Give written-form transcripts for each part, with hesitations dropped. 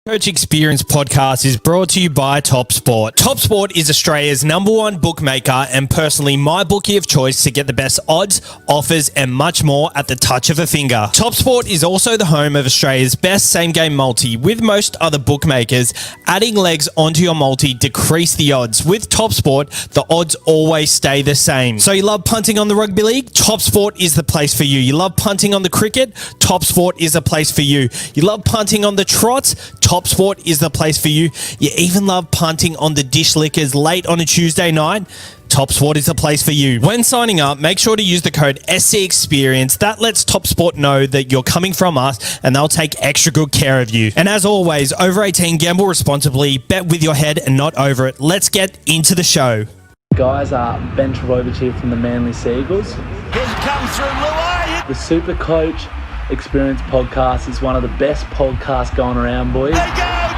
Coach Experience podcast is brought to you by TopSport. TopSport is Australia's #1 bookmaker and personally my bookie of choice to get the best odds, offers and much more at the touch of a finger. TopSport is also the home of Australia's best same-game multi. With most other bookmakers, adding legs onto your multi decrease the odds. With TopSport, the odds always stay the same. So you love punting on the rugby league? TopSport is the place for you. You love punting on the cricket? TopSport is a place for you. You love punting on the trots? TopSport is the place for you. You even love punting on the dish lickers late on a Tuesday night? TopSport is the place for you. When signing up, make sure to use the code SCEXPERIENCE. That lets TopSport know that you're coming from us and they'll take extra good care of you. And as always, over 18, gamble responsibly, bet with your head and not over it. Let's get into the show. Guys, Ben Travovic here from the Manly Seagulls. Here's it come through, Luai. The Super Coach Experience podcast is one of the best podcasts going around, boys. They go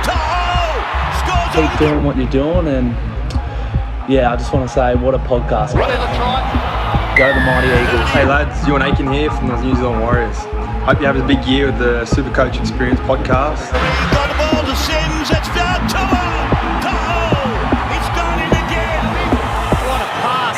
to Scores. Keep doing what you're doing, and yeah, I just want to say, what a podcast. Running the try. Go the Mighty Eagles. Hey lads, Ewan Aiken here from the New Zealand Warriors. Hope you have a big year with the Super Coach Experience podcast. Got the ball to Sims. It's down to It's done it again. What a pass.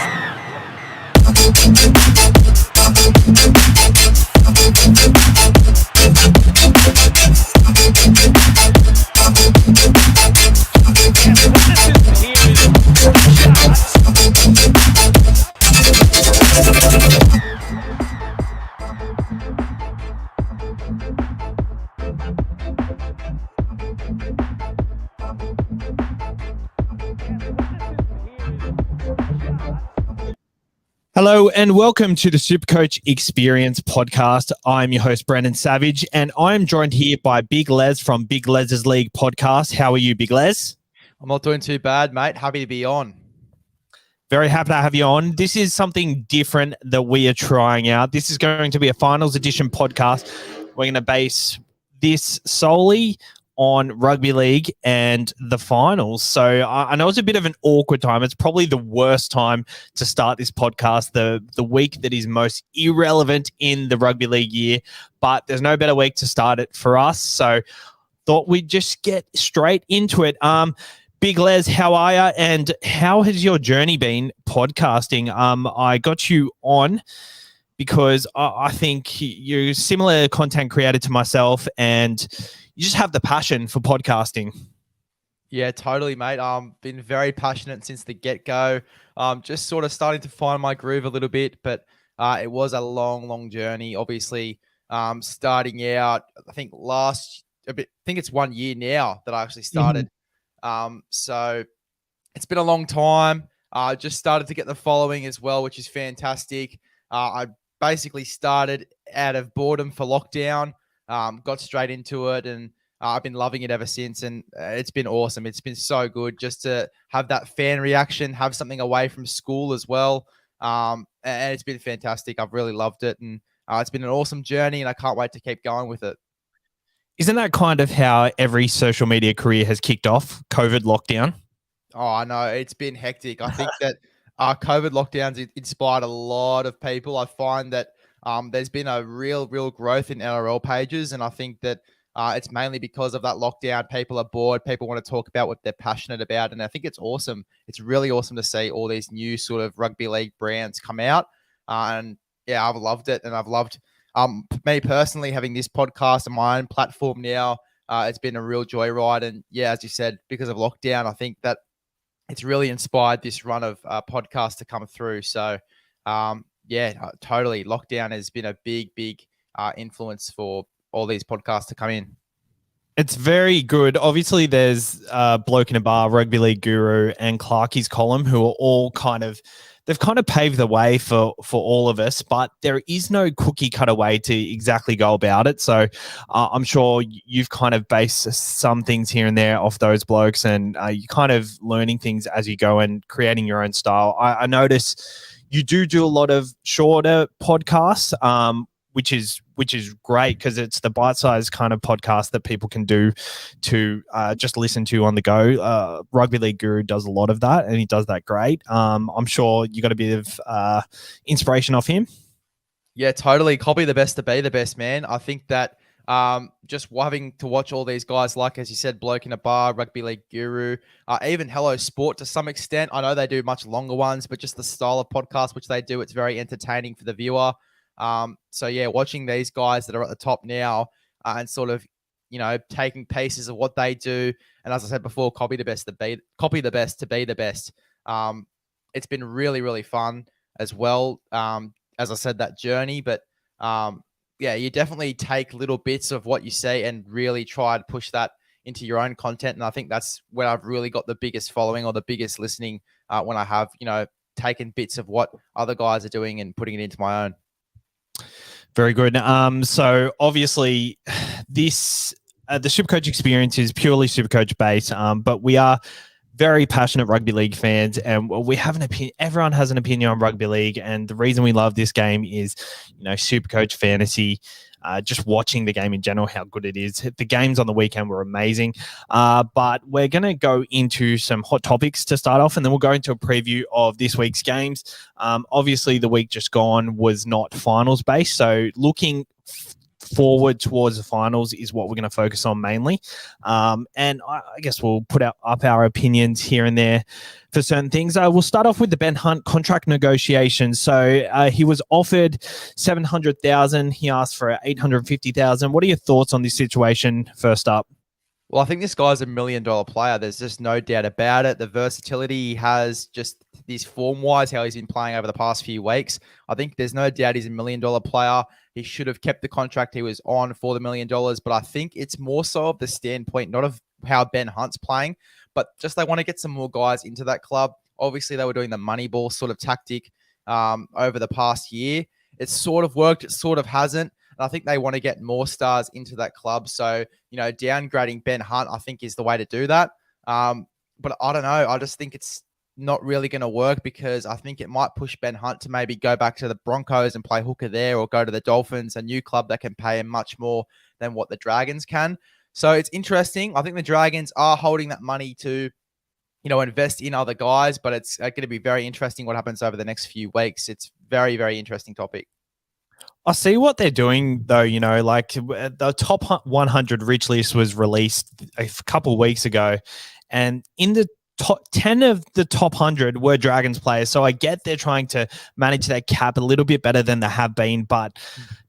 Hello and welcome to the Supercoach Experience podcast. I'm your host, Brendan Savage, and I'm joined here by Big Les from Big Les's League podcast. How are you, Big Les? I'm not doing too bad, mate. Happy to be on. Very happy to have you on. This is something different that we are trying out. This is going to be a finals edition podcast. We're going to base this solely on rugby league and the finals. So I know it's a bit of an awkward time. It's probably the worst time to start this podcast, the week that is most irrelevant in the rugby league year, but there's no better week to start it for us. So thought we'd just get straight into it. Big Les, how are you? And how has your journey been podcasting? I got you on because I think you're a similar content creator to myself and you just have the passion for podcasting. Yeah, totally, mate. Been very passionate since the get-go. Just sort of starting to find my groove a little bit, but it was a long journey. Obviously, starting out, I think it's 1 year now that I actually started. So it's been a long time. I just started to get the following as well, which is fantastic. I basically started out of boredom for lockdown. Got straight into it and I've been loving it ever since. And it's been awesome. It's been so good just to have that fan reaction, have something away from school as well. And it's been fantastic. I've really loved it. And it's been an awesome journey and I can't wait to keep going with it. Isn't that kind of how every social media career has kicked off? COVID lockdown? Oh, I know. It's been hectic. I think that COVID lockdowns inspired a lot of people. I find that there's been a real growth in NRL pages. And I think that it's mainly because of that lockdown. People are bored. People want to talk about what they're passionate about. And I think it's awesome. It's really awesome to see all these new sort of rugby league brands come out. And yeah, I've loved it. And I've loved me personally having this podcast on my own platform now. It's been a real joyride. And yeah, as you said, because of lockdown, I think that it's really inspired this run of podcasts to come through. So yeah, totally. Lockdown has been a big influence for all these podcasts to come in. It's very good. Obviously, there's Bloke in a Bar, Rugby League Guru, and Clarkie's Column, who are all they've kind of paved the way for all of us, but there is no cookie cutter way to exactly go about it. So I'm sure you've kind of based some things here and there off those blokes, and you're kind of learning things as you go and creating your own style. I notice you do a lot of shorter podcasts, which is great because it's the bite-sized kind of podcast that people can do to just listen to on the go. Rugby League Guru does a lot of that, and he does that great. I'm sure you got a bit of inspiration off him. Yeah, totally. Copy the best to be the best, man. I think that Just having to watch all these guys, like, as you said, Bloke in a Bar, Rugby League Guru, even Hello Sport to some extent. I know they do much longer ones, but just the style of podcast which they do, it's very entertaining for the viewer. So yeah, watching these guys that are at the top now and sort of, taking pieces of what they do. And as I said before, copy the best to be the best. It's been really, really fun as well. As I said, that journey, but yeah, you definitely take little bits of what you say and really try to push that into your own content. And I think that's when I've really got the biggest following or the biggest listening, when I have, taken bits of what other guys are doing and putting it into my own. Very good. So obviously this, the Supercoach experience is purely Supercoach based, but we are very passionate rugby league fans, and we have an opinion. Everyone has an opinion on rugby league, and the reason we love this game is, Supercoach fantasy. Just watching the game in general, how good it is. The games on the weekend were amazing. But we're going to go into some hot topics to start off, and then we'll go into a preview of this week's games. Obviously, the week just gone was not finals based, so looking forward towards the finals is what we're going to focus on mainly. And I guess we'll put up our opinions here and there for certain things. We'll start off with the Ben Hunt contract negotiations. So he was offered $700,000. He asked for $850,000. What are your thoughts on this situation first up? Well, I think this guy's $1 million player. There's just no doubt about it. The versatility he has, just this form-wise, how he's been playing over the past few weeks. I think there's no doubt he's $1 million player. He should have kept the contract he was on for the $1 million. But I think it's more so of the standpoint, not of how Ben Hunt's playing, but just they want to get some more guys into that club. Obviously, they were doing the Moneyball sort of tactic over the past year. It's sort of worked. It sort of hasn't. And I think they want to get more stars into that club. So, downgrading Ben Hunt, I think, is the way to do that. But I don't know. I just think it's not really going to work, because I think it might push Ben Hunt to maybe go back to the Broncos and play hooker there, or go to the Dolphins, a new club that can pay him much more than what the Dragons can. So it's interesting. I think the Dragons are holding that money to, invest in other guys, but it's going to be very interesting what happens over the next few weeks. It's very, very interesting topic. I see what they're doing, though. Like the top 100 rich list was released a couple of weeks ago, and in the top 10 of the top 100 were Dragons players. So I get they're trying to manage their cap a little bit better than they have been, but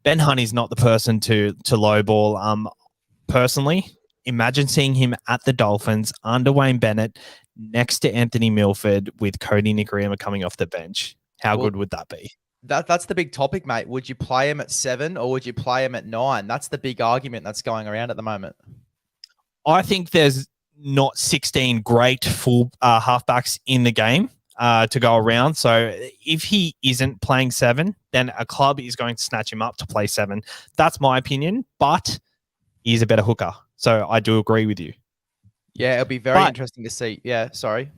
Ben Hunt is not the person to lowball. Personally, imagine seeing him at the Dolphins under Wayne Bennett next to Anthony Milford with Cody Nikorima coming off the bench. How good would that be? That's the big topic, mate. Would you play him at 7 or would you play him at 9? That's the big argument that's going around at the moment. I think there's not 16 great full halfbacks in the game to go around. So if he isn't playing 7, then a club is going to snatch him up to play 7. That's my opinion, but he's a better hooker. So I do agree with you. Yeah, it'll be very interesting to see. Yeah, sorry.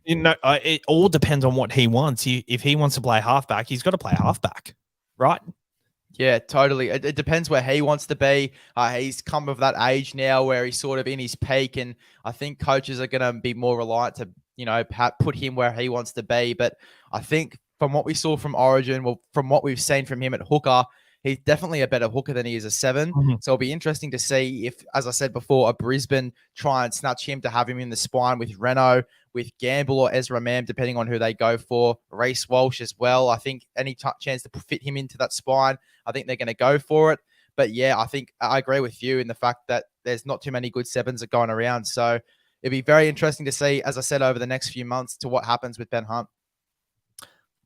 It all depends on what he wants. If he wants to play halfback, he's got to play halfback, right? Yeah, totally. It depends where he wants to be. He's come of that age now where he's sort of in his peak, and I think coaches are going to be more reliant to, put him where he wants to be. But I think from what we saw from Origin, well, from what we've seen from him at hooker, he's definitely a better hooker than he is a 7. Mm-hmm. So it'll be interesting to see if, as I said before, a Brisbane try and snatch him to have him in the spine with Renault, with Gamble or Ezra Mam, depending on who they go for. Reece Walsh as well. I think any chance to fit him into that spine, I think they're going to go for it. But yeah, I think I agree with you in the fact that there's not too many good 7s that are going around. So it'd be very interesting to see, as I said, over the next few months to what happens with Ben Hunt.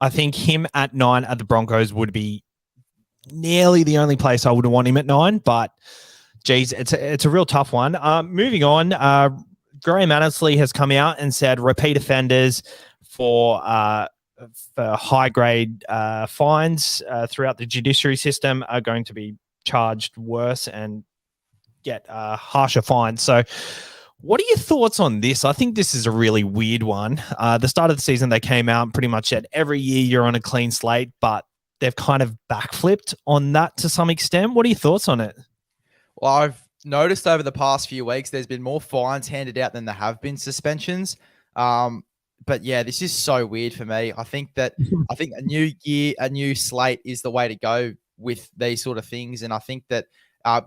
I think him at 9 at the Broncos would be nearly the only place I would want him at 9, but geez, it's a real tough one. Moving on, Graham Annesley has come out and said repeat offenders for high grade fines throughout the judiciary system are going to be charged worse and get harsher fines. So what are your thoughts on this? I think this is a really weird one. The start of the season, they came out and pretty much said every year you're on a clean slate, but they've kind of backflipped on that to some extent. What are your thoughts on it? Well, I've noticed over the past few weeks, there's been more fines handed out than there have been suspensions. But yeah, this is so weird for me. I think a new year, a new slate is the way to go with these sort of things. And I think that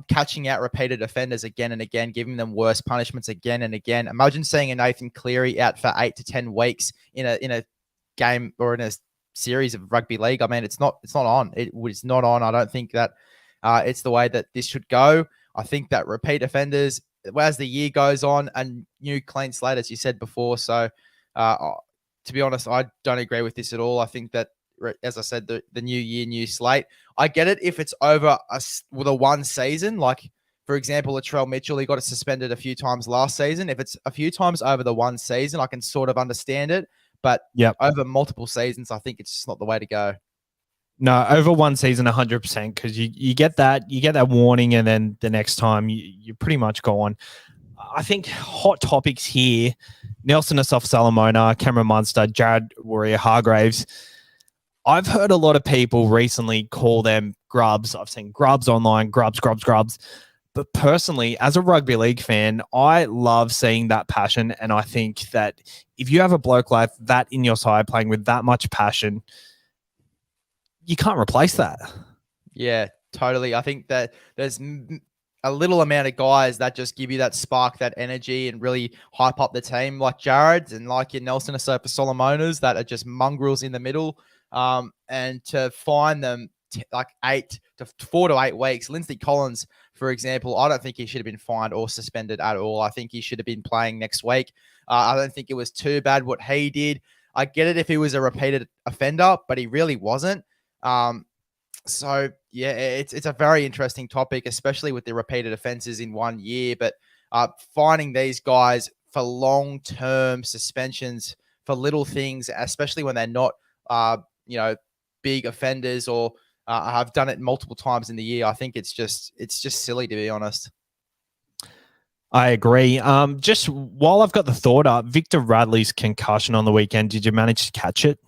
catching out repeated offenders again and again, giving them worse punishments again and again. Imagine seeing a Nathan Cleary out for 8 to 10 weeks in a game or in a series of rugby league. I mean, it's not on. It was not on. I don't think that it's the way that this should go. I think that repeat offenders, as the year goes on, a new clean slate, as you said before. So, to be honest, I don't agree with this at all. I think that, as I said, the new year, new slate. I get it if it's over with a one season. Like, for example, Latrell Mitchell, he got suspended a few times last season. If it's a few times over the one season, I can sort of understand it. But over multiple seasons, I think it's just not the way to go. No, over one season, 100%, because you get that warning, and then the next time you pretty much go on. I think hot topics here: Nelson Asafa-Solomona, Cameron Munster, Jared Warrior-Hargraves. I've heard a lot of people recently call them grubs. I've seen grubs online, grubs. But personally, as a rugby league fan, I love seeing that passion. And I think that if you have a bloke like that in your side playing with that much passion, you can't replace that. Yeah, totally. I think that there's a little amount of guys that just give you that spark, that energy, and really hype up the team, like Jared's and like your Nelson Asafa-Solomonas that are just mongrels in the middle. And to find them like 4 to 8 weeks. Lindsay Collins, for example, I don't think he should have been fined or suspended at all. I think he should have been playing next week. I don't think it was too bad what he did. I get it if he was a repeated offender, but he really wasn't. So yeah, it's a very interesting topic, especially with the repeated offenses in 1 year. But finding these guys for long-term suspensions for little things, especially when they're not, big offenders or have done it multiple times in the year, I think it's just silly, to be honest. I agree. Just while I've got the thought up, Victor Radley's concussion on the weekend, did you manage to catch it?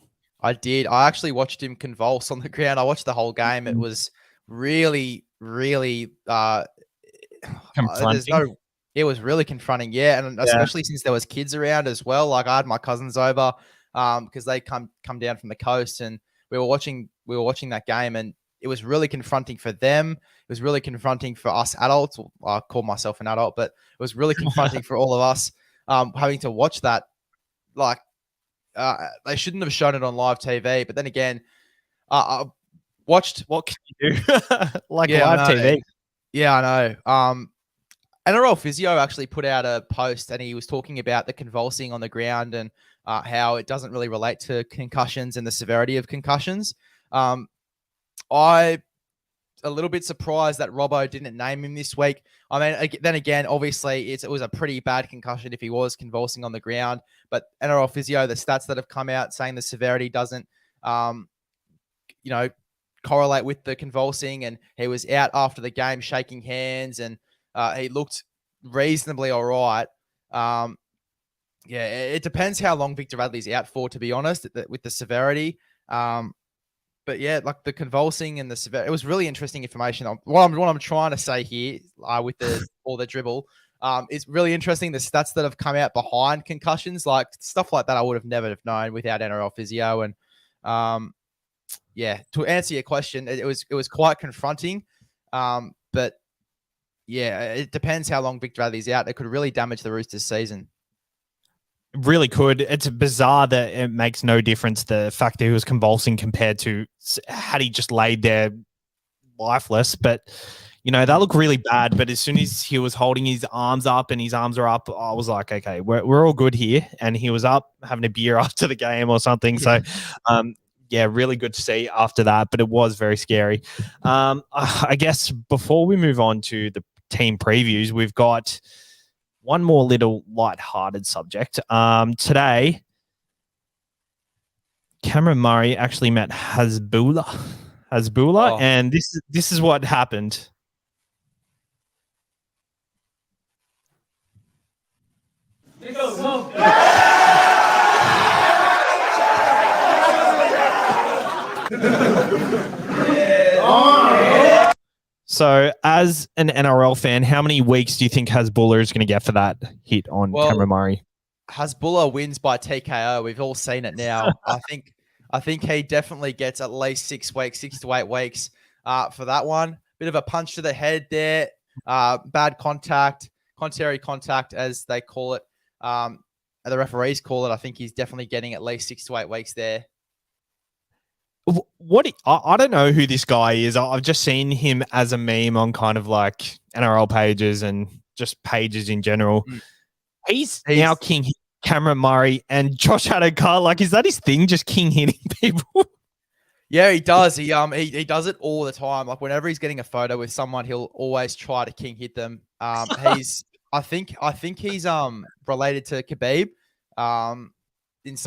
I did. I actually watched him convulse on the ground. I watched the whole game. It was really, really confronting. It was really confronting, yeah, and especially since there was kids around as well. Like, I had my cousins over because they come down from the coast, and we were watching that game, and it was really confronting for them. It was really confronting for us adults. I call myself an adult, but it was really confronting for all of us having to watch that. Like, they shouldn't have shown it on live TV. But then again, I watched. What can you do? Live TV. Yeah, I know. NRL Physio actually put out a post, and he was talking about the convulsing on the ground and how it doesn't really relate to concussions and the severity of concussions. I a little bit surprised that Robbo didn't name him this week. I mean, then again, obviously it was a pretty bad concussion if he was convulsing on the ground. But NRL Physio, the stats that have come out saying the severity doesn't, correlate with the convulsing, and he was out after the game shaking hands, and he looked reasonably all right. It depends how long Victor Radley's out for, to be honest, with the severity. But yeah, like the convulsing and the severity, it was really interesting information. What I'm trying to say here with all the dribble, is really interesting. The stats that have come out behind concussions, like stuff like that, I would have never have known without NRL Physio. And to answer your question, it was quite confronting. But yeah, it depends how long Victor Radley's out. It could really damage the Roosters' season. Really could. It's bizarre that it makes no difference, the fact that he was convulsing compared to had he just laid there lifeless. But, that looked really bad. But as soon as he was holding his arms up and his arms are up, I was like, okay, we're all good here. And he was up having a beer after the game or something. So, really good to see after that. But it was very scary. I guess before we move on to the team previews, we've got one more little light-hearted subject. Today, Cameron Murray actually met Hasbulla, and this is what happened. So, as an NRL fan, how many weeks do you think Hasbulla is going to get for that hit on Cameron Murray? Hasbulla wins by TKO. We've all seen it now. I think he definitely gets at least 6 weeks, 6 to 8 weeks for that one. bit of a punch to the head there. Bad contact, contrary contact, as they call it. The referees call it. I think he's definitely getting at least 6 to 8 weeks there. I don't know who this guy is. I've just seen him as a meme on kind of like NRL pages and just pages in general. He's now king Cameron Murray and Josh Adokar. Like, is that his thing? Just king hitting people? Yeah, he does. He does it all the time. Like whenever he's getting a photo with someone, he'll always try to king hit them. He's I think he's related to Khabib. He's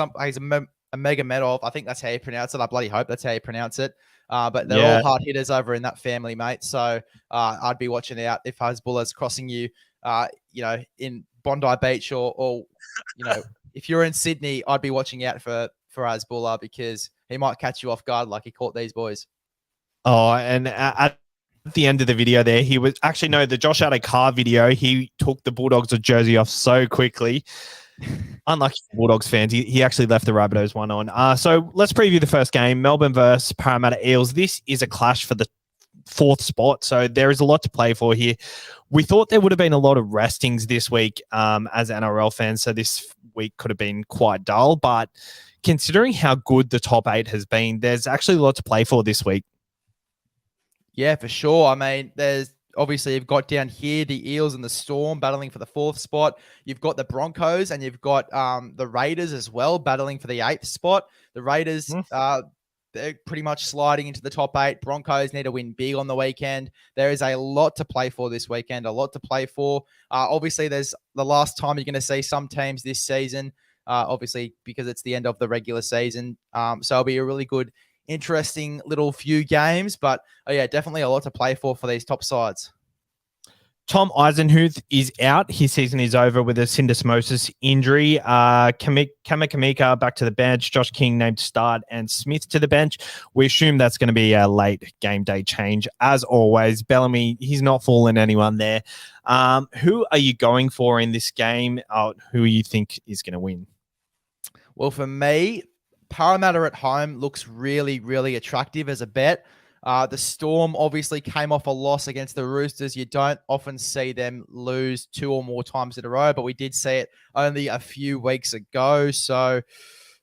a mega medal. I think that's how you pronounce it. I bloody hope that's how you pronounce it. But they're all hard hitters over in that family, mate. So I'd be watching out if Hezbollah's crossing you, in Bondi Beach or if you're in Sydney, I'd be watching out for Hezbollah because he might catch you off guard like he caught these boys. Oh, and at the end of the video there, he was actually, no, the Josh Adokar video, he took the Bulldogs jersey off so quickly. Unlucky Bulldogs fans, he actually left the Rabbitohs one on. So let's preview the first game, Melbourne versus Parramatta Eels. This is a clash for the 4th spot, so there is a lot to play for here. We thought there would have been a lot of restings this week as NRL fans, so this week could have been quite dull, but considering how good the top 8 has been, there's actually a lot to play for this week. Yeah, for sure. I mean, there's obviously you've got down here the Eels and the Storm battling for the 4th spot. You've got the Broncos and you've got the Raiders as well battling for the 8th spot. The Raiders, they're pretty much sliding into the top 8. Broncos need to win big on the weekend. There is a lot to play for this weekend, a lot to play for. Obviously, there's the last time you're going to see some teams this season, obviously, because it's the end of the regular season. So it'll be a really good, interesting little few games. But, definitely a lot to play for these top sides. Tom Eisenhuth is out. His season is over with a syndesmosis injury. Kamika back to the bench. Josh King named to start and Smith to the bench. We assume that's going to be a late game day change. As always, Bellamy, he's not fooling anyone there. Who are you going for in this game? Who you think is going to win? Well, for me, Parramatta at home looks really, really attractive as a bet. The Storm obviously came off a loss against the Roosters. You don't often see them lose 2 or more times in a row, but we did see it only a few weeks ago. So,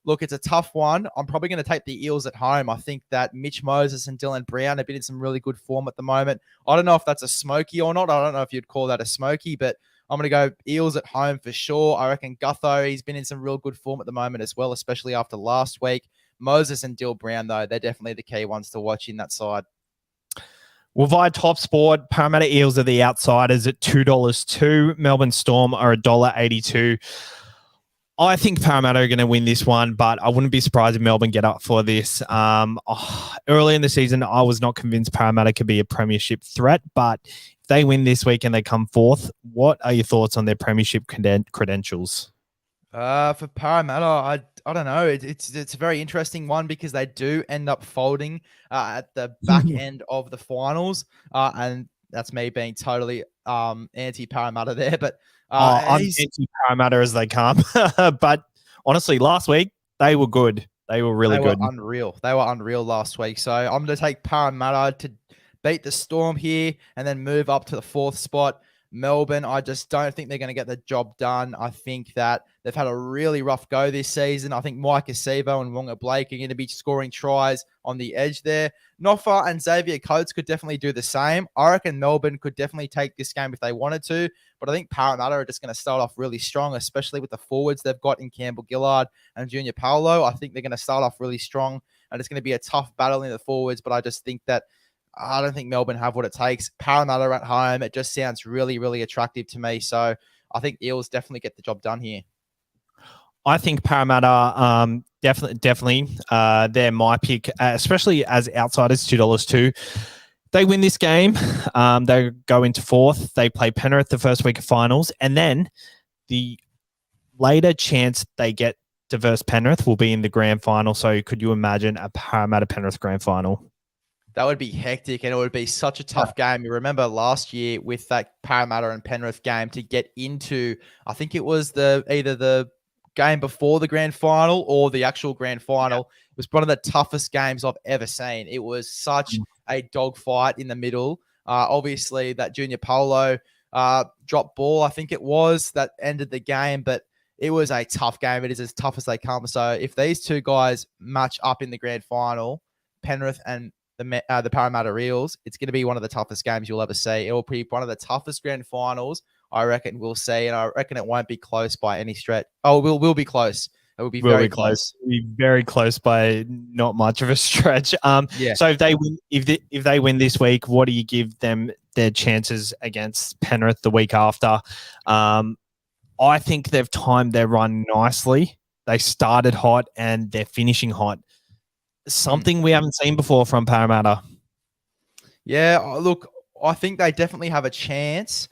look, it's a tough one. I'm probably going to take the Eels at home. I think that Mitch Moses and Dylan Brown have been in some really good form at the moment. I don't know if that's a smoky or not. I don't know if you'd call that a smoky, but I'm going to go Eels at home for sure. I reckon Gutho, he's been in some real good form at the moment as well, especially after last week. Moses and Dill Brown, though, they're definitely the key ones to watch in that side. Well, via Top Sport, Parramatta Eels are the outsiders at $2.02. Melbourne Storm are $1.82. I think Parramatta are going to win this one, but I wouldn't be surprised if Melbourne get up for this. Early in the season, I was not convinced Parramatta could be a premiership threat, but if they win this week and they come 4th, what are your thoughts on their premiership credentials? For Parramatta, I don't know. It's a very interesting one because they do end up folding at the back end of the finals, and that's me being totally anti-Parramatta there. But I'm anti-Parramatta as they come. But honestly, last week they were good. They were really good. Unreal. They were unreal last week. So I'm going to take Parramatta to beat the Storm here and then move up to the 4th spot. Melbourne, I just don't think they're going to get the job done. I think that they've had a really rough go this season. I think Mike Acevo and Wonga Blake are going to be scoring tries on the edge there. Noffa and Xavier Coates could definitely do the same. I reckon Melbourne could definitely take this game if they wanted to, but I think Parramatta are just going to start off really strong, especially with the forwards they've got in Campbell Gillard and Junior Paolo. I think they're going to start off really strong, and it's going to be a tough battle in the forwards, but I just think that I don't think Melbourne have what it takes. Parramatta at home, it just sounds really, really attractive to me. So I think Eels definitely get the job done here. I think Parramatta definitely they're my pick, especially as outsiders, $2.02. They win this game. They go into 4th. They play Penrith the first week of finals, and then the later chance they get to versus Penrith will be in the grand final. So could you imagine a Parramatta Penrith grand final? That would be hectic, and it would be such a tough game. You remember last year with that Parramatta and Penrith game to get into, I think it was either the game before the grand final or the actual grand final. Yeah. It was one of the toughest games I've ever seen. It was such a dogfight in the middle. Obviously, that Junior Polo drop ball, I think it was, that ended the game, but it was a tough game. It is as tough as they come. So if these two guys match up in the grand final, Penrith and the Parramatta Eels, it's going to be one of the toughest games you'll ever see. It will be one of the toughest grand finals I reckon we'll see, and I reckon it won't be close by any stretch. Oh, we'll be close. It will be very close. We'll be very close by not much of a stretch. Yeah. So if they win, if they win this week, what do you give them their chances against Penrith the week after? I think they've timed their run nicely. They started hot and they're finishing hot. Something we haven't seen before from Parramatta. Yeah, look, I think they definitely have a chance.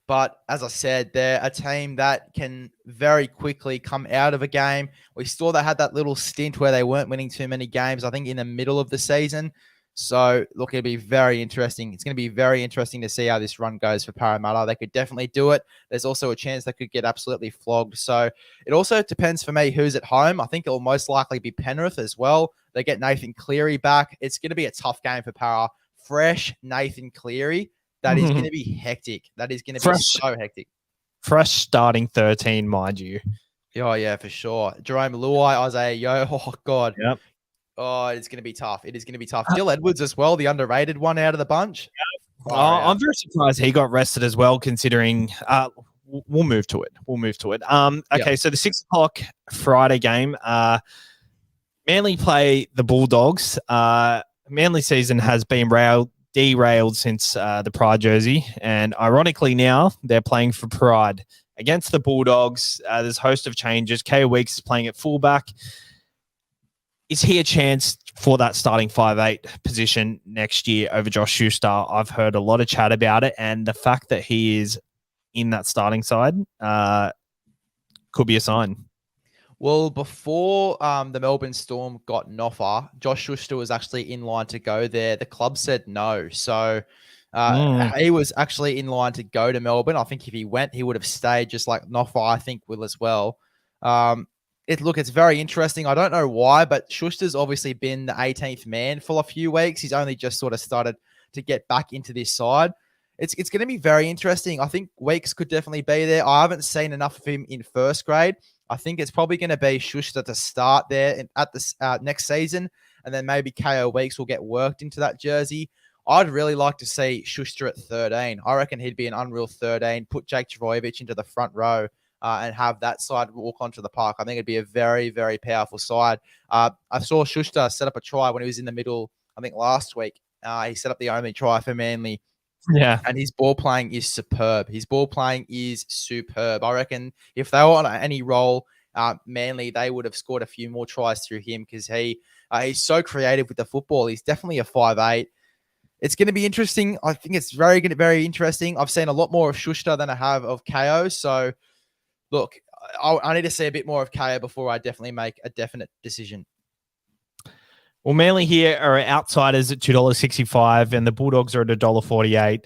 But as I said, they're a team that can very quickly come out of a game. We saw they had that little stint where they weren't winning too many games, I think, in the middle of the season. So, look, it'll be very interesting. It's going to be very interesting to see how this run goes for Parramatta. They could definitely do it. There's also a chance they could get absolutely flogged. So, it also depends for me who's at home. I think it'll most likely be Penrith as well. They get Nathan Cleary back. It's going to be a tough game for Parra. Fresh Nathan Cleary. That is going to be hectic. That is going to be so hectic. Fresh starting 13, mind you. Oh, yeah, for sure. Jerome Luai, Isaiah Yo. Oh, God. Yep. Oh, it's going to be tough. It is going to be tough. Dill Edwards as well, the underrated one out of the bunch. Oh, I'm very surprised he got rested as well, considering we'll move to it. Okay, so the 6 o'clock Friday game, Manly play the Bulldogs. Manly season has been derailed since the Pride jersey, and ironically now they're playing for Pride against the Bulldogs. There's a host of changes. Ko Weeks is playing at fullback. Is he a chance for that starting 5'8" position next year over Josh Schuster? I've heard a lot of chat about it, and the fact that he is in that starting side could be a sign. Well, before the Melbourne Storm got an offer, Josh Schuster was actually in line to go there. The club said no. So he was actually in line to go to Melbourne. I think if he went, he would have stayed, just like Noffa, I think, will as well. It's very interesting. I don't know why, but Schuster's obviously been the 18th man for a few weeks. He's only just sort of started to get back into this side. It's going to be very interesting. I think Weeks could definitely be there. I haven't seen enough of him in first grade. I think it's probably going to be Schuster to start there at the next season, and then maybe KO Weeks will get worked into that jersey. I'd really like to see Schuster at 13. I reckon he'd be an unreal 13, put Jake Trbojevic into the front row and have that side walk onto the park. I think it'd be a very, very powerful side. I saw Schuster set up a try when he was in the middle, I think last week. He set up the only try for Manly. Yeah. And his ball playing is superb. I reckon if they were on any roll, Manly, they would have scored a few more tries through him because he's so creative with the football. He's definitely a 5'8". It's going to be interesting. I think it's very interesting. I've seen a lot more of Schuster than I have of KO. So, look, I need to see a bit more of KO before I definitely make a definite decision. Well, Manly here are outsiders at $2.65 and the Bulldogs are at $1.48.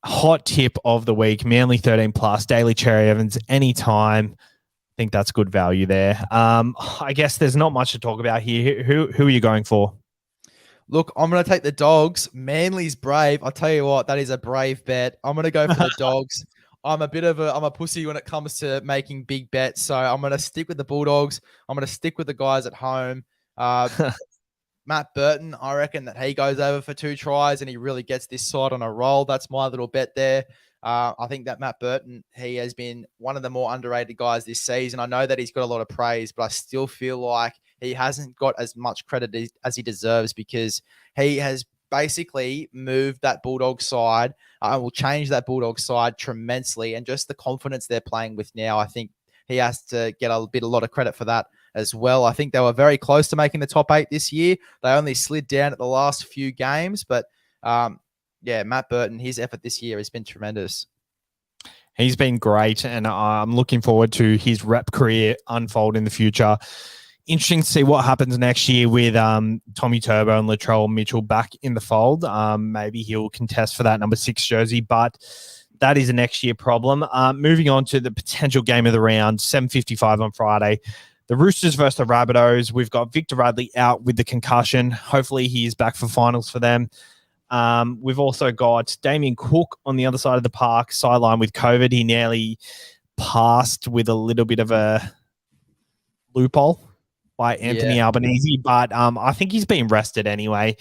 Hot tip of the week, Manly 13+, Daily Cherry Evans anytime. I think that's good value there. I guess there's not much to talk about here. Who are you going for? Look, I'm going to take the Dogs. Manly's brave. I'll tell you what, that is a brave bet. I'm going to go for the Dogs. I'm a pussy when it comes to making big bets. So I'm going to stick with the Bulldogs. I'm going to stick with the guys at home. Matt Burton, I reckon that he goes over for 2 tries and he really gets this side on a roll. That's my little bet there. I think that Matt Burton, he has been one of the more underrated guys this season. I know that he's got a lot of praise, but I still feel like he hasn't got as much credit as he deserves because he has basically moved that Bulldog side and will change that Bulldog side tremendously. And just the confidence they're playing with now, I think he has to get a lot of credit for that as well. I think they were very close to making the top 8 this year. They only slid down at the last few games, but Matt Burton, his effort this year has been tremendous. He's been great, and I'm looking forward to his rep career unfold in the future. Interesting to see what happens next year with Tommy Turbo and Latrell Mitchell back in the fold. Maybe he'll contest for that number 6 jersey, but that is a next year problem. Moving on to the potential game of the round, 7:55 on Friday. The Roosters versus the Rabbitohs. We've got Victor Radley out with the concussion. Hopefully he is back for finals for them. We've also got Damien Cook on the other side of the park, sideline with COVID. He nearly passed with a little bit of a loophole by Anthony Albanese, but I think he's been rested anyway.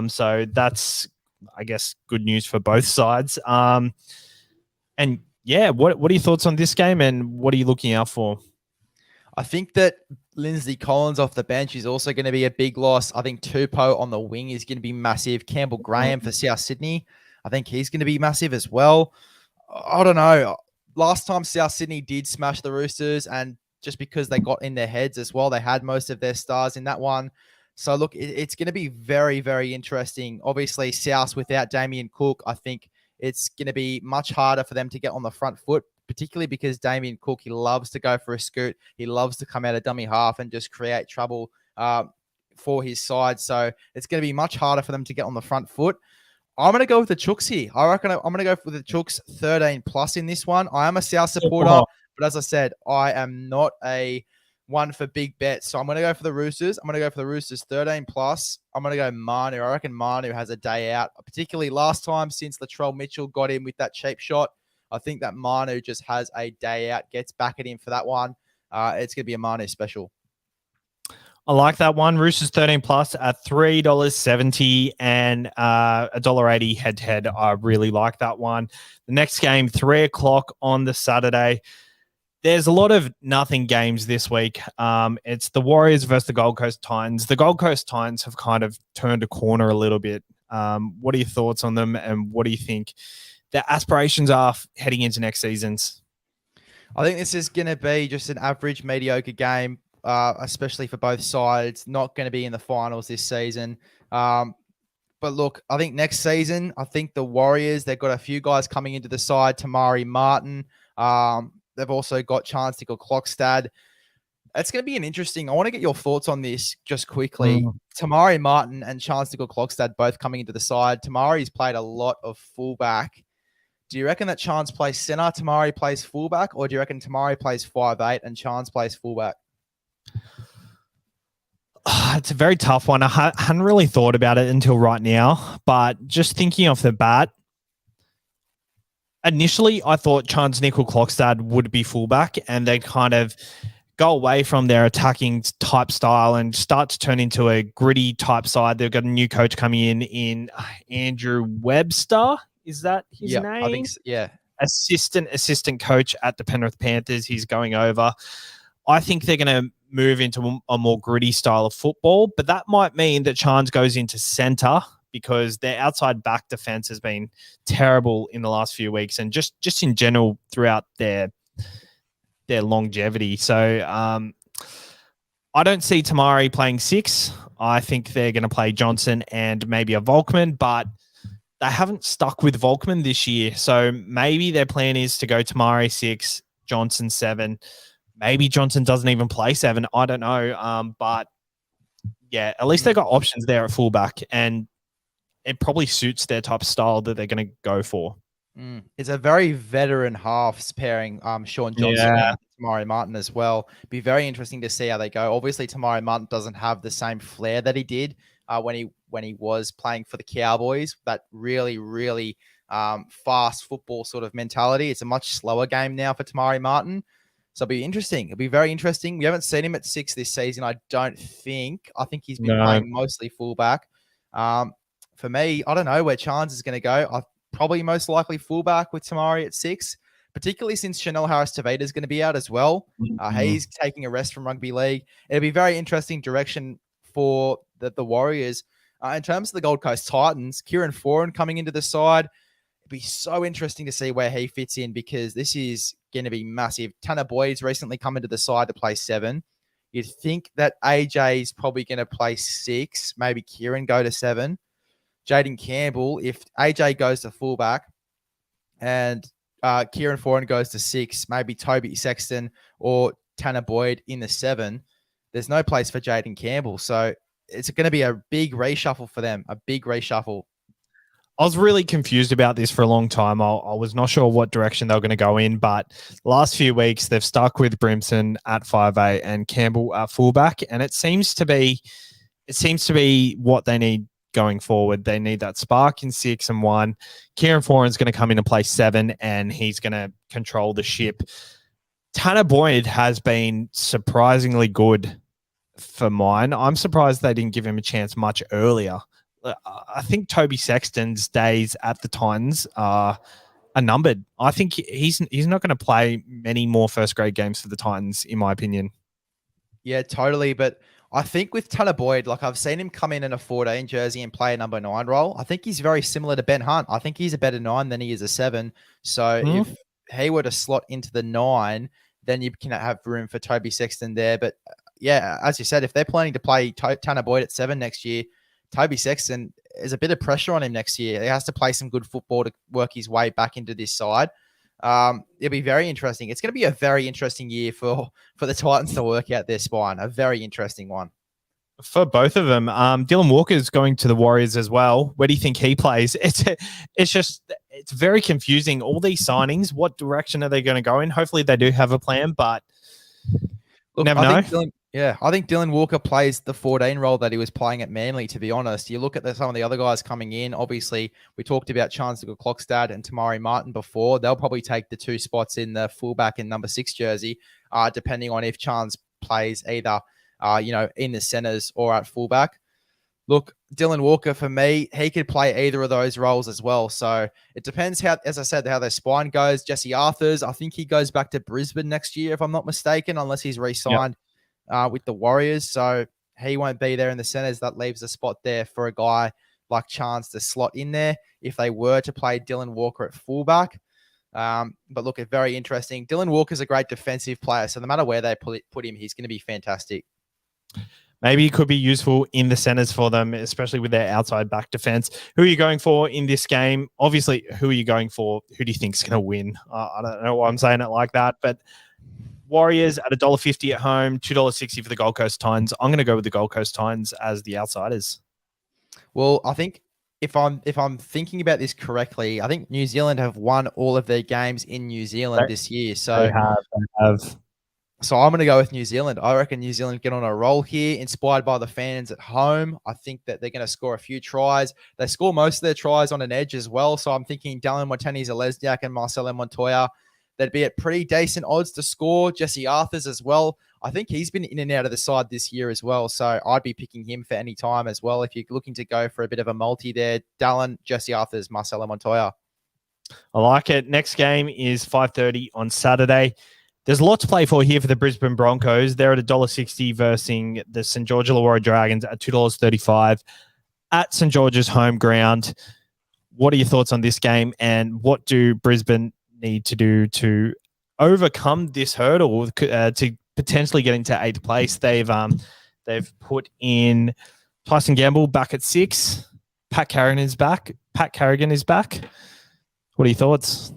So that's, I guess, good news for both sides. And yeah, what are your thoughts on this game, and what are you looking out for? I think that Lindsay Collins off the bench is also going to be a big loss. I think Tupou on the wing is going to be massive. Campbell Graham for South Sydney, I think he's going to be massive as well. I don't know. Last time South Sydney did smash the Roosters, and just because they got in their heads as well, they had most of their stars in that one. So look, it's going to be very, very interesting. Obviously, South without Damien Cook, I think it's going to be much harder for them to get on the front foot, particularly because Damien Cook, he loves to go for a scoot. He loves to come out of dummy half and just create trouble for his side. So it's going to be much harder for them to get on the front foot. I'm going to go with the Chooks here. I reckon I'm going to go with the Chooks 13 plus in this one. I am a South supporter, but as I said, I am not a one for big bets. So I'm going to go for the Roosters. I'm going to go for the Roosters 13 plus. I'm going to go Manu. I reckon Manu has a day out, particularly last time since Latrell Mitchell got in with that cheap shot. I think that Manu just has a day out, gets back at him for that one. It's going to be a Manu special. I like that one. Roosters 13 plus at $3.70 and $1.80 head to head. I really like that one. The next game, 3 o'clock on the Saturday. There's a lot of nothing games this week. It's the Warriors versus the Gold Coast Titans. The Gold Coast Titans have kind of turned a corner a little bit. What are your thoughts on them, and what do you think their aspirations are heading into next seasons? I think this is going to be just an average, mediocre game, especially for both sides. Not going to be in the finals this season. But look, I think next season, I think the Warriors, they've got a few guys coming into the side. Tamari Martin. They've also got Chansticle Clockstad. It's going to be an interesting. I want to get your thoughts on this just quickly. Tamari Martin and Chansticle Clockstad both coming into the side. Tamari's played a lot of fullback. Do you reckon that Chance plays center, Tamari plays fullback, or do you reckon Tamari plays 5'8" and Chance plays fullback? It's a very tough one. I hadn't really thought about it until right now, but just thinking off the bat, initially I thought Chance Nickel Clockstad would be fullback, and they'd kind of go away from their attacking type style and start to turn into a gritty type side. They've got a new coach coming in Andrew Webster. Is that his name? I think so, yeah. Assistant coach at the Penrith Panthers. He's going over. I think they're going to move into a more gritty style of football, but that might mean that Chance goes into centre because their outside back defense has been terrible in the last few weeks, and just in general throughout their longevity. So I don't see Tamari playing 6. I think they're going to play Johnson and maybe a Volkman, but they haven't stuck with Volkman this year. So maybe their plan is to go Tamari 6, Johnson 7. Maybe Johnson doesn't even play 7. I don't know. But yeah, at least they've got options there at fullback, and it probably suits their type of style that they're going to go for. It's a very veteran halves pairing, Sean Johnson and Tamari Martin as well. Be very interesting to see how they go. Obviously, Tamari Martin doesn't have the same flair that he did when he was playing for the Cowboys. That really, really fast football sort of mentality. It's a much slower game now for Tamari Martin. So it'll be interesting. It'll be very interesting. We haven't seen him at 6 this season, I don't think. I think he's been playing mostly fullback. For me, I don't know where Chance is going to go. Probably most likely fullback with Tamari at 6, particularly since Chanel Harris-Tavita is going to be out as well. He's taking a rest from rugby league. It'll be very interesting direction for the Warriors. In terms of the Gold Coast Titans, Kieran Foran coming into the side. It'd be so interesting to see where he fits in, because this is going to be massive. Tanner Boyd's recently come into the side to play 7. You'd think that AJ's probably going to play 6, maybe Kieran go to 7. Jaden Campbell, if AJ goes to fullback and Kieran Foran goes to 6, maybe Toby Sexton or Tanner Boyd in the 7, there's no place for Jaden Campbell. So it's going to be a big reshuffle for them, a big reshuffle. I was really confused about this for a long time. I was not sure what direction they were going to go in, but last few weeks they've stuck with Brimson at 5'8" and Campbell at fullback, and it seems to be what they need going forward. They need that spark in 6 and 1. Kieran Foran's going to come in and play 7, and he's going to control the ship. Tanner Boyd has been surprisingly good for mine. I'm surprised they didn't give him a chance much earlier. I think Toby Sexton's days at the Titans are numbered. I think he's not going to play many more first-grade games for the Titans, in my opinion. Yeah, totally. But I think with Tanner Boyd, like I've seen him come in a 14 jersey and play a number 9 role. I think he's very similar to Ben Hunt. I think he's a better 9 than he is a 7. So if he were to slot into the 9, then you can have room for Toby Sexton there. But yeah, as you said, if they're planning to play Tanner Boyd at 7 next year, Toby Sexton is a bit of pressure on him next year. He has to play some good football to work his way back into this side. It'll be very interesting. It's going to be a very interesting year for the Titans to work out their spine. A very interesting one. For both of them. Dylan Walker's going to the Warriors as well. Where do you think he plays? It's very confusing. All these signings, what direction are they going to go in? Hopefully they do have a plan, but look, never know. I think Dylan Walker plays the 14 role that he was playing at Manly, to be honest. You look at some of the other guys coming in. Obviously, we talked about Clogstad and Tamari Martin before. They'll probably take the 2 spots in the fullback and number 6 jersey, depending on if Chance plays either in the centers or at fullback. Look, Dylan Walker, for me, he could play either of those roles as well. So it depends how their spine goes. Jesse Arthurs, I think he goes back to Brisbane next year, if I'm not mistaken, unless he's re-signed with the Warriors. So he won't be there in the centers. That leaves a spot there for a guy like Chance to slot in there if they were to play Dylan Walker at fullback. But look, it's very interesting. Dylan Walker's a great defensive player, so no matter where they put him, he's going to be fantastic. Maybe he could be useful in the centers for them, especially with their outside back defense. Who are you going for in this game? Obviously, who are you going for? Who do you think is going to win? I don't know why I'm saying it like that, but Warriors at $1.50 at home, $2.60 for the Gold Coast Titans. I'm going to go with the Gold Coast Titans as the outsiders. Well, I think if I'm thinking about this correctly, I think New Zealand have won all of their games in New Zealand this year. So they have. So I'm going to go with New Zealand. I reckon New Zealand get on a roll here, inspired by the fans at home. I think that they're going to score a few tries. They score most of their tries on an edge as well. So I'm thinking Dallin Watene-Zelezniak and Marcelo Montoya. They'd be at pretty decent odds to score. Jesse Arthurs as well. I think he's been in and out of the side this year as well. So I'd be picking him for any time as well. If you're looking to go for a bit of a multi there, Dallin, Jesse Arthurs, Marcelo Montoya. I like it. Next game is 5:30 on Saturday. There's a lot to play for here for the Brisbane Broncos. They're at $1.60 versus the St. George Illawarra Dragons at $2.35 at St. George's home ground. What are your thoughts on this game, and what do Brisbane need to do to overcome this hurdle to potentially get into 8th place? They've put in Tyson Gamble back at 6. Pat Carrigan is back. What are your thoughts?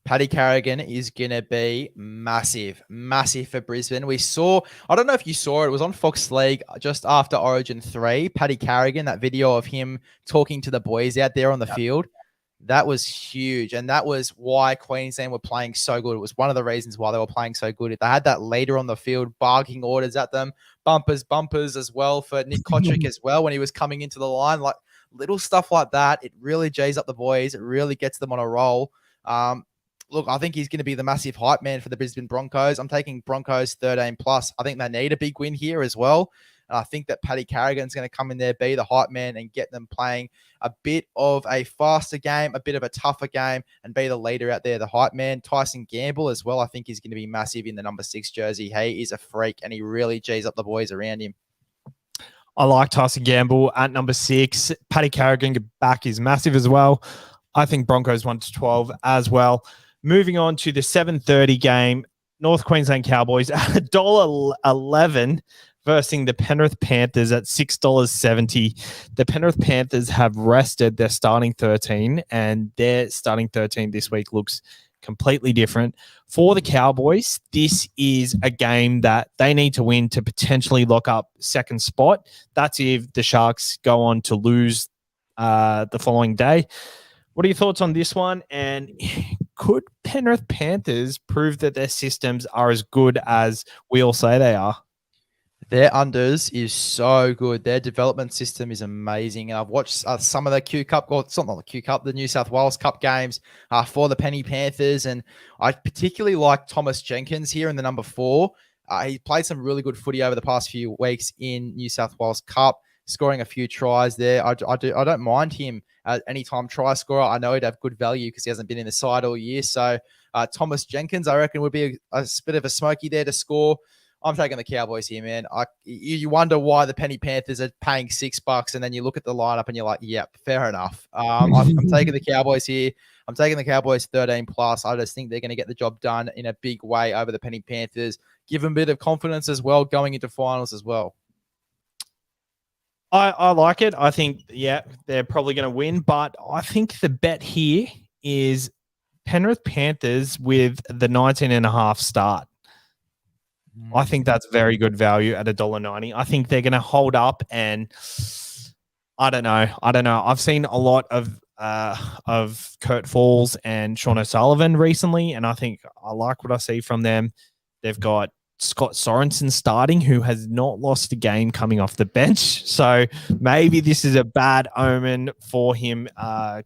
Paddy Carrigan is going to be massive for Brisbane. I don't know if you saw it. It was on Fox League just after Origin 3. Paddy Carrigan, that video of him talking to the boys out there on the field, that was huge. And that was why Queensland were playing so good. It was one of the reasons why they were playing so good. They had that leader on the field barking orders at them, bumpers as well for Nick Kotrick as well when he was coming into the line. Like little stuff like that, it really jays up the boys. It really gets them on a roll. Look, I think he's going to be the massive hype man for the Brisbane Broncos. I'm taking Broncos 13+. I think they need a big win here as well. And I think that Paddy Carrigan's going to come in there, be the hype man, and get them playing a bit of a faster game, a bit of a tougher game, and be the leader out there, the hype man. Tyson Gamble as well, I think is going to be massive in the number 6 jersey. He is a freak, and he really G's up the boys around him. I like Tyson Gamble at number 6. Paddy Carrigan back is massive as well. I think Broncos 1-12 as well. Moving on to the 7:30 game, North Queensland Cowboys at $1.11 versus the Penrith Panthers at $6.70. The Penrith Panthers have rested their starting 13, and their starting 13 this week looks completely different. For the Cowboys, this is a game that they need to win to potentially lock up second spot. That's if the Sharks go on to lose the following day. What are your thoughts on this one? And could Penrith Panthers prove that their systems are as good as we all say they are? Their unders is so good. Their development system is amazing. And I've watched some of the Q Cup, well, it's not the Q Cup, the New South Wales Cup games for the Penny Panthers. And I particularly like Thomas Jenkins here in the number 4. He played some really good footy over the past few weeks in New South Wales Cup, scoring a few tries there. I don't mind him at any time try scorer. I know he'd have good value because he hasn't been in the side all year. So Thomas Jenkins, I reckon, would be a bit of a smoky there to score. I'm taking the Cowboys here, man. You wonder why the Penny Panthers are paying $6, and then you look at the lineup and you're like, yep, fair enough. I'm taking the Cowboys here. I'm taking the Cowboys 13+. I just think they're going to get the job done in a big way over the Penny Panthers. Give them a bit of confidence as well going into finals as well. I like it. I think, they're probably going to win, but I think the bet here is Penrith Panthers with the 19.5 start. I think that's very good value at $1.90. I think they're going to hold up, and I don't know. I've seen a lot of Kurt Falls and Sean O'Sullivan recently, and I think I like what I see from them. They've got Scott Sorensen starting, who has not lost a game coming off the bench. So maybe this is a bad omen for him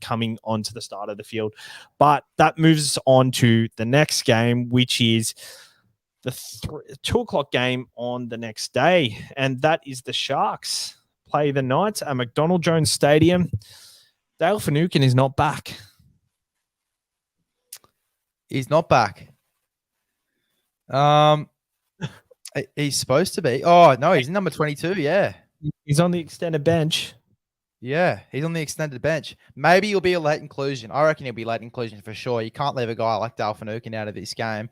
coming onto the start of the field. But that moves us on to the next game, which is the 2:00 game on the next day, and that is the Sharks play the Knights at McDonald Jones Stadium. Dale Finucane is not back. He's not back. He's supposed to be. Oh no, he's number 22. Yeah, He's on the extended bench. yeah, he's on the extended bench. Maybe he'll be a late inclusion. I reckon he'll be late inclusion for sure. You can't leave a guy like Dale Finucane out of this game.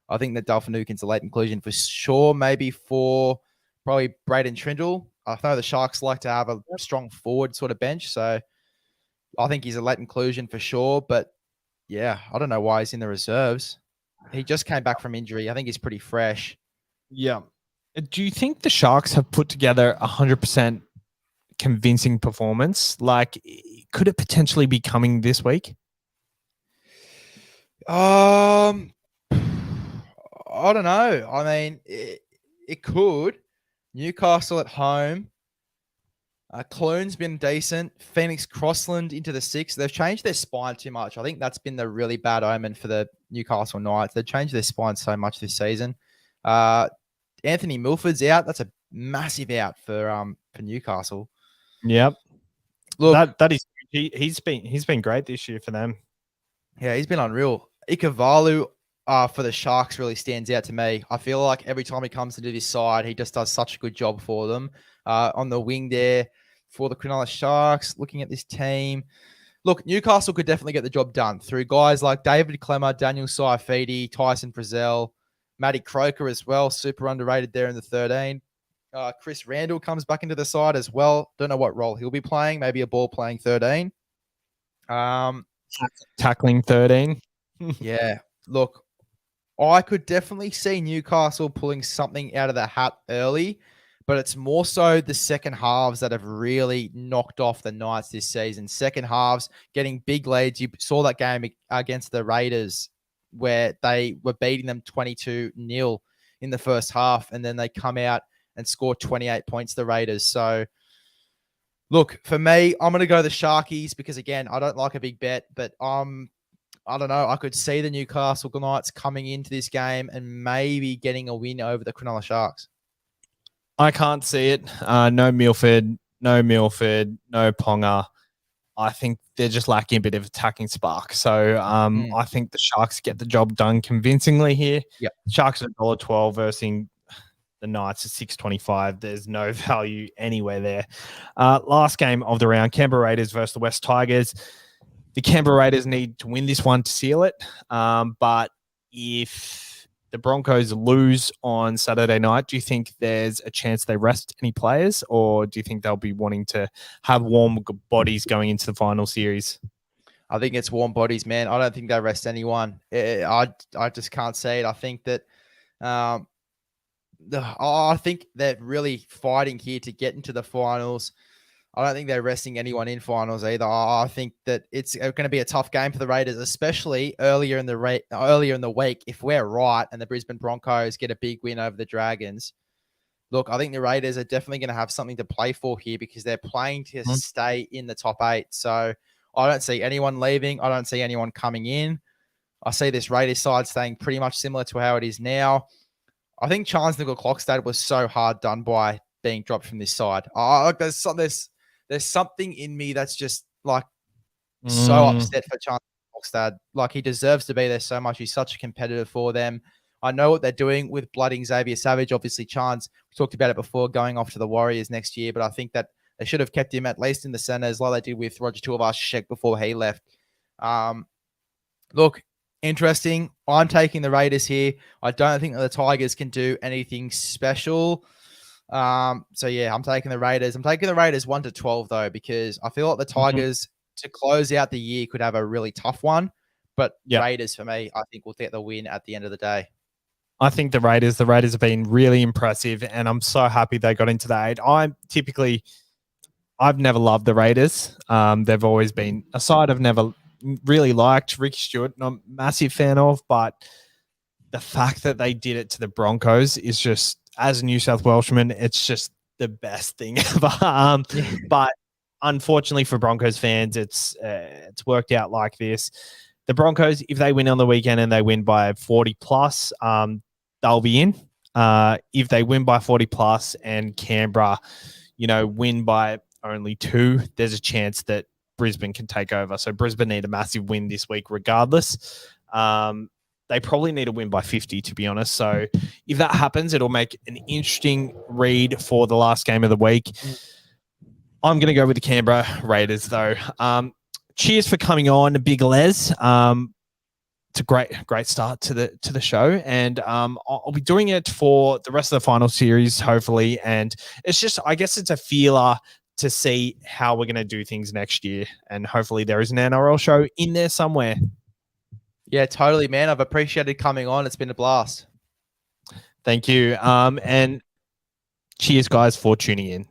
I think that Dale Finucane's a late inclusion for sure. Maybe for probably Braden Trindle. I know the Sharks like to have a strong forward sort of bench, so I think he's a late inclusion for sure. But yeah, I don't know why he's in the reserves. He just came back from injury. I think he's pretty fresh. Yeah. Do you think the Sharks have put together 100% convincing performance? Like, could it potentially be coming this week? I don't know. I mean, it could. Newcastle at home. Clune's been decent. Phoenix Crossland into the 6. They've changed their spine too much. I think that's been the really bad omen for the Newcastle Knights. They've changed their spine so much this season. Anthony Milford's out. That's a massive out for Newcastle. Yep. Look, that is he's been great this year for them. Yeah, he's been unreal. Ikavalu for the Sharks really stands out to me. I feel like every time he comes into this side, he just does such a good job for them. On the wing there for the Cronulla Sharks, looking at this team. Look, Newcastle could definitely get the job done through guys like David Clemmer, Daniel Saifidi, Tyson Frizzell, Matty Croker as well, super underrated there in the 13. Chris Randall comes back into the side as well. Don't know what role he'll be playing. Maybe a ball playing 13. Tackling 13. Yeah. Look, I could definitely see Newcastle pulling something out of the hat early, but it's more so the second halves that have really knocked off the Knights this season. Second halves, getting big leads. You saw that game against the Raiders where they were beating them 22-0 in the first half, and then they come out and score 28 points, the Raiders. So, look, for me, I'm going to go the Sharkies because, again, I don't like a big bet, but I don't know. I could see the Newcastle Knights coming into this game and maybe getting a win over the Cronulla Sharks. I can't see it. No Milford, no Ponga. I think they're just lacking a bit of attacking spark. So I think the Sharks get the job done convincingly here. Yep. Sharks at $1.12 versus the Knights at $6.25. There's no value anywhere there. Last game of the round, Canberra Raiders versus the West Tigers. The Canberra Raiders need to win this one to seal it. But if the Broncos lose on Saturday night, do you think there's a chance they rest any players, or do you think they'll be wanting to have warm bodies going into the final series? I think it's warm bodies, man. I don't think they rest anyone. I just can't say it. I think that I think they're really fighting here to get into the finals. I don't think they're resting anyone in finals either. I think that it's going to be a tough game for the Raiders, especially earlier in the week. If we're right and the Brisbane Broncos get a big win over the Dragons, look, I think the Raiders are definitely going to have something to play for here because they're playing to stay in the top 8. So I don't see anyone leaving. I don't see anyone coming in. I see this Raiders side staying pretty much similar to how it is now. I think Charles Nickel-Clockstad was so hard done by being dropped from this side. There's something in me that's just like so upset for Charles Nickel-Clockstad. Like, he deserves to be there so much. He's such a competitor for them. I know what they're doing with blooding Xavier Savage. Obviously, Chance, we talked about it before, going off to the Warriors next year, but I think that they should have kept him at least in the centers like they did with Roger Tuivasa-Sheck before he left. Look, interesting. I'm taking the Raiders here. I don't think that the Tigers can do anything special. So, yeah, I'm taking the Raiders. I'm taking the Raiders 1-12, though, because I feel like the Tigers, to close out the year, could have a really tough one. But Raiders, for me, I think will get the win at the end of the day. I think the Raiders have been really impressive, and I'm so happy they got into the 8. I've never loved the Raiders. They've always been a side I've never really liked. Ricky Stewart, not a massive fan of, but the fact that they did it to the Broncos is just, as a New South Welshman, it's just the best thing ever. But unfortunately for Broncos fans, it's worked out like this. The Broncos, if they win on the weekend and they win by 40 plus, they'll be in. If they win by 40 plus and Canberra, win by only 2, there's a chance that Brisbane can take over. So Brisbane need a massive win this week regardless. They probably need a win by 50, to be honest. So if that happens, it'll make an interesting read for the last game of the week. I'm going to go with the Canberra Raiders, though. Cheers for coming on, Big Les. It's a great start to the show, and I'll be doing it for the rest of the final series, hopefully. And it's just, I guess, it's a feeler to see how we're going to do things next year, and hopefully there is an NRL show in there somewhere. Yeah, totally, man. I've appreciated coming on. It's been a blast. Thank you, and cheers, guys, for tuning in.